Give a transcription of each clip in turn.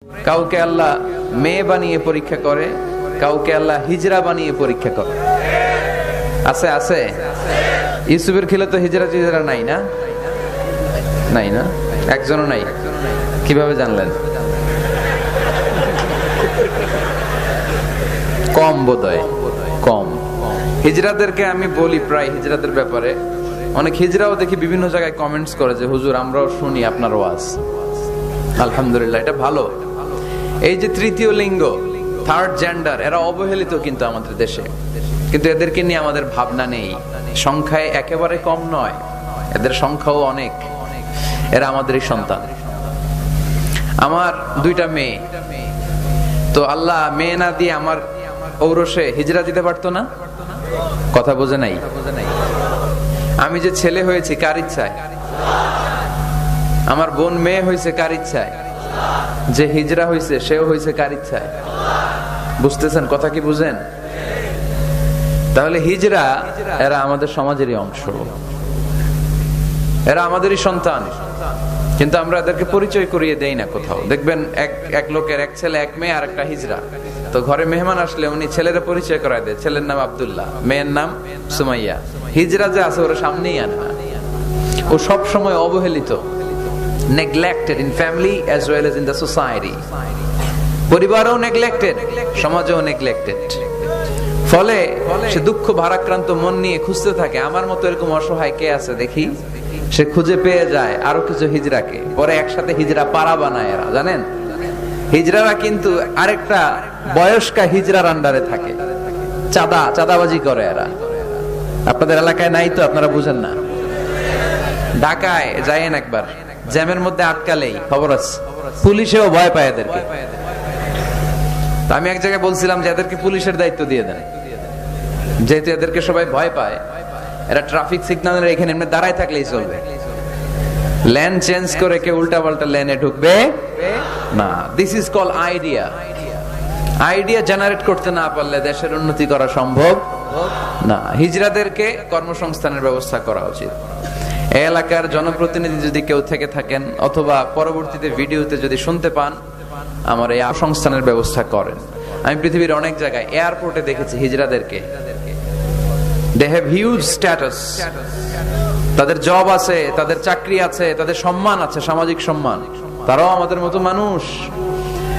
কাউকে আল্লাহ মেয়ে বানিয়ে পরীক্ষা করে, কাউকে আল্লাহ হিজরা বানিয়ে পরীক্ষা করে। আছে আছে ইউসুফের খিলে তো হিজরা টিজরা নাই না, নাই না, একজনও নাই। কিভাবে জানলেন? কম বোধহয়, কম। হিজরাদেরকে আমি বলি প্রায় হিজরাদের ব্যাপারে, অনেক হিজরাও দেখি বিভিন্ন জায়গায় কমেন্টস করে যে হুজুর আমরাও শুনি আপনার ওয়াজ। আলহামদুলিল্লাহ, এটা ভালো। এই যে তৃতীয় লিঙ্গ, থার্ড জেন্ডার, এরা অবহেলিত কিন্তু আমাদের দেশে, কিন্তু এদেরকে নিয়ে আমাদের ভাবনা নেই। সংখ্যায় একেবারে কম নয়, এদের সংখ্যাও অনেক। এরা আমাদেরই সন্তান। আমার দুইটা মেয়ে, তো আল্লাহ মেয়ে না দিয়ে আমার ঔরসে হিজরা দিতে পারতো না? কথা বোঝে নাই? আমি যে ছেলে হয়েছি কার ইচ্ছায়? আমার বোন মেয়ে হয়েছে কার ইচ্ছায়? যে হিজরা হয়েছে সেও হয়েছে কার ইচ্ছায়? বুঝতেছেন কথা কি? বুঝেন? তাহলে হিজরা এরা আমাদের সমাজেরই অংশ, এরা আমাদেরই সন্তান, কিন্তু আমরা এদেরকে পরিচয় করিয়ে দেই না কোথাও। দেখবেন এক লোকের এক ছেলে এক মেয়ে আর একটা হিজরা, তো ঘরে মেহমান আসলে উনি ছেলেরা পরিচয় করায় দেয়, ছেলের নাম আব্দুল্লাহ, মেয়ের নাম সুমাইয়া। হিজরা যে আছে ওরা সামনেই আনে না। ও সব সময় অবহেলিত, neglected in family as well as in the society. পরিবারও neglected, সমাজও neglected। ফলে সে দুঃখ ভারাক্রান্ত মন নিয়ে খুঁজতে থাকে, আমার মতো এরকম অসহায় কে আছে দেখি। সে খুঁজে পেয়ে যায় আরো কিছু হিজরাকে, পরে একসাথে হিজরা পাড়া বানায় এরা, জানেন? হিজরারা কিন্তু আরেকটা বয়স্কা হিজরার আন্ডারে থাকে, চাঁদাবাজি করে এরা। আপনাদের এলাকায় নাই তো, আপনারা বুঝেন না। ঢাকায় যায়েন একবার, জ্যামের মধ্যে আটকালেই খবর আছে, পুলিশেও ভয় পায় এদেরকে। আমি এক জায়গায় বলছিলাম যে এদেরকে পুলিশের দায়িত্ব দিয়ে দেন, যেহেতু এদেরকে সবাই ভয় পায়। এরা ট্রাফিক সিগন্যালের এখানে এমনি দাঁড়ায় থাকলেই চলবে, লেন চেঞ্জ করে কেউ উল্টা পাল্টা লেনে ঢুকবে না। This is call idea. Idea generate করতে না পারলে দেশের উন্নতি করা সম্ভব না। হিজরাদেরকে কর্মসংস্থানের ব্যবস্থা করা উচিত। এই এলাকার জনপ্রতিনিধি যদি কেউ থেকে থাকেন, অথবা পরবর্তীতে ভিডিওতে যদি শুনতে পান, আমার এই সংস্থানের ব্যবস্থা করেন। আমি পৃথিবীর অনেক জায়গায় এয়ারপোর্টে দেখেছি হিজরাদেরকে। They have huge status, তাদের জব আছে, তাদের চাকরি আছে, তাদের সম্মান আছে, সামাজিক সম্মান। তারাও আমাদের মতো মানুষ,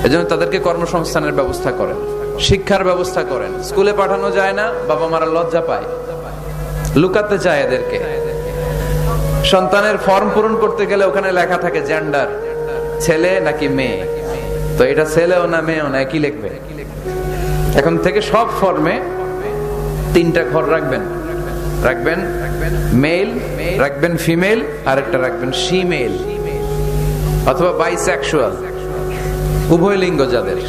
এজন্য তাদেরকে কর্মসংস্থানের ব্যবস্থা করেন, শিক্ষার ব্যবস্থা করেন। স্কুলে পাঠানো যায় না, বাবা মারা লজ্জা পায়, লুকাতে চায় এদেরকে। সন্তানের ফর্ম পূরণ করতে গেলে ওখানে লেখা থাকে জেন্ডার, ছেলে নাকি মেয়ে। তো এটা ছেলেও না মেয়েও না, একই লিখবে। এখন থেকে সব ফর্মে তিনটা ঘর রাখবেন মেল, রাখবেন ফিমেল, আর একটা রাখবেন শিমেল অথবা বাইসেক্সুয়াল, উভয় লিঙ্গ যাদের।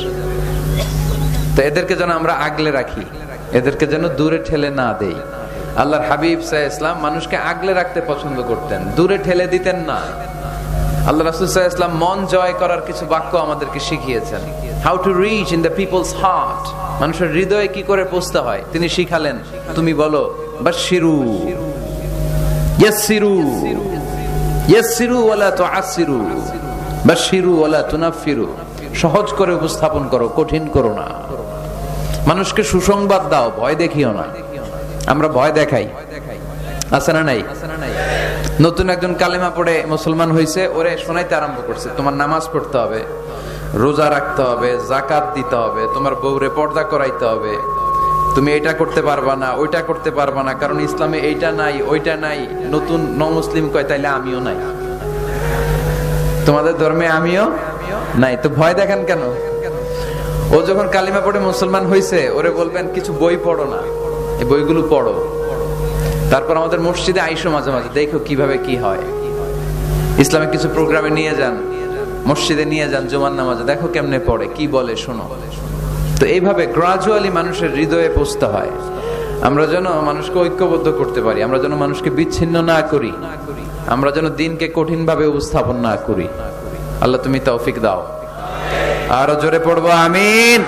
তো এদেরকে যেন আমরা আগলে রাখি, এদেরকে যেন দূরে ঠেলে না দেই। আল্লাহর হাবিব সাল্লাল্লাহু আলাইহি ওয়াসাল্লাম মানুষকে আগলে রাখতে পছন্দ করতেন, দূরে ঠেলে দিতেন না। আল্লাহ রাসূল সাল্লাল্লাহু আলাইহি ওয়াসাল্লাম মন জয় করার কিছু বাক্য আমাদেরকে শিখিয়েছেন। How to reach in the people's heart, মানুষের হৃদয়ে কি করে পৌঁছতে হয় তিনি শিখালেন। তুমি বলো বাশশিরু, ইয়াসসিরু, ইয়াসসিরু ওয়ালা তুআসসিরু, বাশশিরু ওয়ালা তুনাফফিরু। সহজ করে উপস্থাপন করো, কঠিন করো না। মানুষকে সুসংবাদ দাও, ভয় দেখিও না। আমরা ভয় দেখাই, আছে না নাই? নতুন একজন কালেমা পড়ে মুসলমান হয়েছে, ওরে শোনাইতে আরম্ভ করছে তোমার নামাজ পড়তে হবে, রোজা রাখতে হবে, যাকাত দিতে হবে, তোমার বউরে পর্দা করাইতে হবে, তুমি এটা করতে পারবা না, ওইটা করতে পারবা না, কারণ ইসলামে এইটা নাই ওইটা নাই। নতুন মুসলিম কয় তাইলে আমিও নাই, তোমাদের ধর্মে আমিও নাই। তো ভয় দেখান কেন? ও যখন কালিমা পড়ে মুসলমান হয়েছে, ওরে বলবেন কিছু বই পড়ো না, এই বইগুলো পড়ো। তারপর আমাদের মসজিদে আইসো মাঝে মাঝে, দেখো কিভাবে কি হয়। ইসলামিক কিছু প্রোগ্রামে নিয়ে যান, মসজিদে নিয়ে যান, জুমার নামাজে দেখো কেমনে পড়ে, কি বলে শোনো। তো এইভাবে গ্রাজুয়ালি মানুষের হৃদয়ে পৌঁছতে হয়। আমরা যেন মানুষকে ঐক্যবদ্ধ করতে পারি, আমরা যেন মানুষকে বিচ্ছিন্ন না করি, আমরা যেন দিনকে কঠিন ভাবে উপস্থাপন না করি। আল্লাহ তুমি তৌফিক দাও। আরো জোরে পড়বো আমিন।